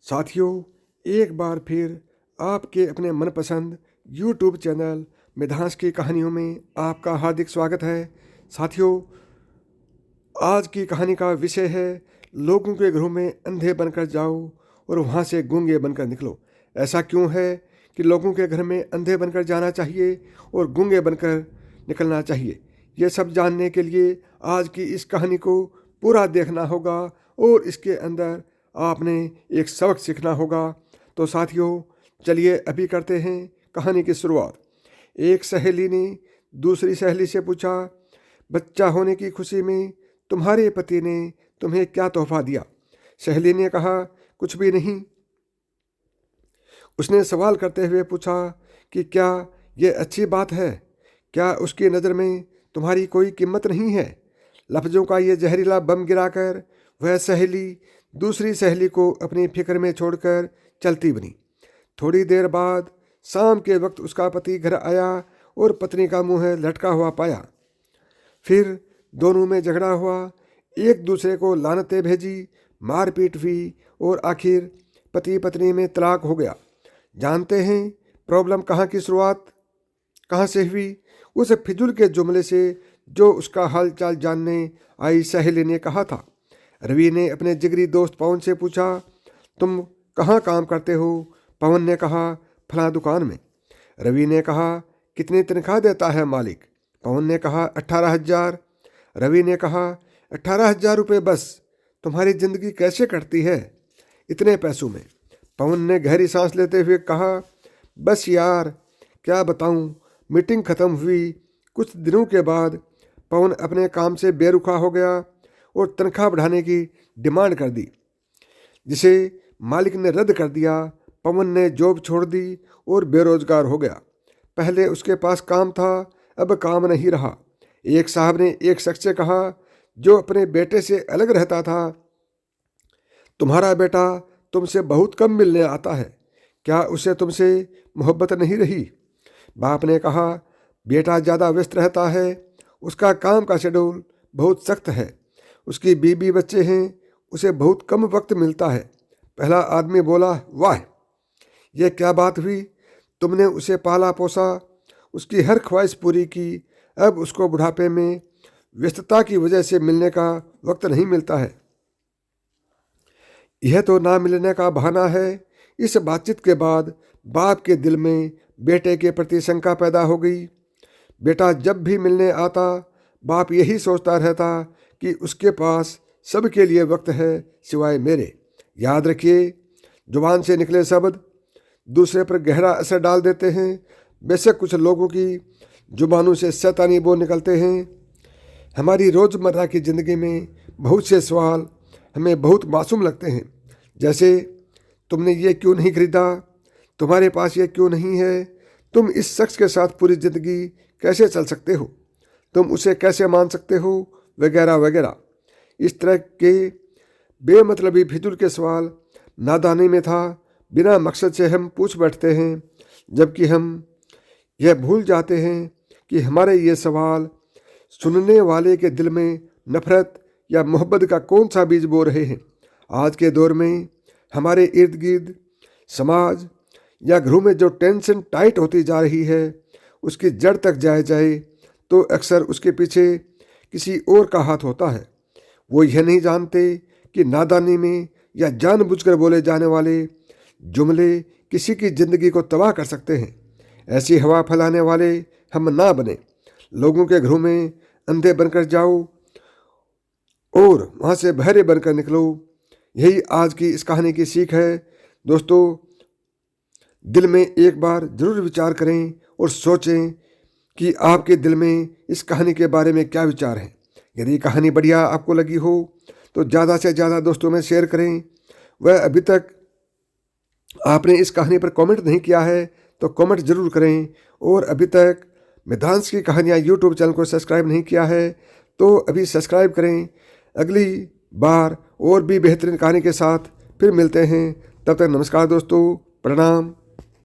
साथियों, एक बार फिर आपके अपने मनपसंद YouTube चैनल मिधांस की कहानियों में आपका हार्दिक स्वागत है। साथियों, आज की कहानी का विषय है लोगों के घरों में अंधे बनकर जाओ और वहाँ से गूंगे बनकर निकलो। ऐसा क्यों है कि लोगों के घर में अंधे बनकर जाना चाहिए और गूंगे बनकर निकलना चाहिए? ये सब जानने के लिए आज की इस कहानी को पूरा देखना होगा और इसके अंदर आपने एक सबक सीखना होगा। तो साथियों, चलिए अभी करते हैं कहानी की शुरुआत। एक सहेली ने दूसरी सहेली से पूछा, बच्चा होने की खुशी में तुम्हारे पति ने तुम्हें क्या तोहफा दिया? सहेली ने कहा, कुछ भी नहीं। उसने सवाल करते हुए पूछा कि क्या ये अच्छी बात है? क्या उसकी नज़र में तुम्हारी कोई कीमत नहीं है? लफ्ज़ों का ये जहरीला बम गिराकर वह सहेली दूसरी सहेली को अपनी फिक्र में छोड़कर चलती बनी। थोड़ी देर बाद शाम के वक्त उसका पति घर आया और पत्नी का मुंह लटका हुआ पाया। फिर दोनों में झगड़ा हुआ, एक दूसरे को लानतें भेजी, मारपीट हुई और आखिर पति पत्नी में तलाक हो गया। जानते हैं प्रॉब्लम कहाँ से हुई? उस फिजूल के जुमले से जो उसका हाल चाल जानने आई सहेली ने कहा था। रवि ने अपने जिगरी दोस्त पवन से पूछा, तुम कहाँ काम करते हो? पवन ने कहा, फलां दुकान में। रवि ने कहा, कितनी तनख्वाह देता है मालिक? पवन ने कहा, 18,000। रवि ने कहा, 18,000 रुपये बस? तुम्हारी ज़िंदगी कैसे कटती है इतने पैसों में? पवन ने गहरी सांस लेते हुए कहा, बस यार क्या बताऊं, मीटिंग ख़त्म हुई। कुछ दिनों के बाद पवन अपने काम से बेरुखा हो गया और तनख्वाह बढ़ाने की डिमांड कर दी, जिसे मालिक ने रद्द कर दिया। पवन ने जॉब छोड़ दी और बेरोजगार हो गया। पहले उसके पास काम था, अब काम नहीं रहा। एक साहब ने एक शख्स से कहा जो अपने बेटे से अलग रहता था, तुम्हारा बेटा तुमसे बहुत कम मिलने आता है, क्या उसे तुमसे मोहब्बत नहीं रही? बाप ने कहा, बेटा ज़्यादा व्यस्त रहता है, उसका काम का शेड्यूल बहुत सख्त है, उसकी बीवी बच्चे हैं, उसे बहुत कम वक्त मिलता है। पहला आदमी बोला, वाह, यह क्या बात हुई? तुमने उसे पाला पोसा, उसकी हर ख्वाहिश पूरी की, अब उसको बुढ़ापे में व्यस्तता की वजह से मिलने का वक्त नहीं मिलता है। यह तो ना मिलने का बहाना है। इस बातचीत के बाद बाप के दिल में बेटे के प्रति शंका पैदा हो गई। बेटा जब भी मिलने आता, बाप यही सोचता रहता कि उसके पास सबके लिए वक्त है सिवाय मेरे। याद रखिए, जुबान से निकले शब्द दूसरे पर गहरा असर डाल देते हैं। बेशक कुछ लोगों की जुबानों से शैतानी बोल निकलते हैं। हमारी रोज़मर्रा की ज़िंदगी में बहुत से सवाल हमें बहुत मासूम लगते हैं, जैसे तुमने ये क्यों नहीं खरीदा? तुम्हारे पास ये क्यों नहीं है? तुम इस शख्स के साथ पूरी ज़िंदगी कैसे चल सकते हो? तुम उसे कैसे मान सकते हो? वगैरह वगैरह। इस तरह के बेमतलबी फिजूल के सवाल नादानी में था बिना मकसद से हम पूछ बैठते हैं, जबकि हम यह भूल जाते हैं कि हमारे ये सवाल सुनने वाले के दिल में नफरत या मोहब्बत का कौन सा बीज बो रहे हैं। आज के दौर में हमारे इर्द गिर्द समाज या घरों में जो टेंशन टाइट होती जा रही है, उसकी जड़ तक जाए तो अक्सर उसके पीछे किसी और का हाथ होता है। वो यह नहीं जानते कि नादानी में या जानबूझकर बोले जाने वाले जुमले किसी की ज़िंदगी को तबाह कर सकते हैं। ऐसी हवा फैलाने वाले हम ना बने। लोगों के घरों में अंधे बनकर जाओ और वहाँ से बहरे बनकर निकलो। यही आज की इस कहानी की सीख है। दोस्तों, दिल में एक बार ज़रूर विचार करें और सोचें कि आपके दिल में इस कहानी के बारे में क्या विचार हैं। यदि कहानी बढ़िया आपको लगी हो तो ज़्यादा से ज़्यादा दोस्तों में शेयर करें। वह अभी तक आपने इस कहानी पर कमेंट नहीं किया है तो कमेंट ज़रूर करें, और अभी तक मिधांस की कहानियाँ यूट्यूब चैनल को सब्सक्राइब नहीं किया है तो अभी सब्सक्राइब करें। अगली बार और भी बेहतरीन कहानी के साथ फिर मिलते हैं। तब तक नमस्कार दोस्तों, प्रणाम।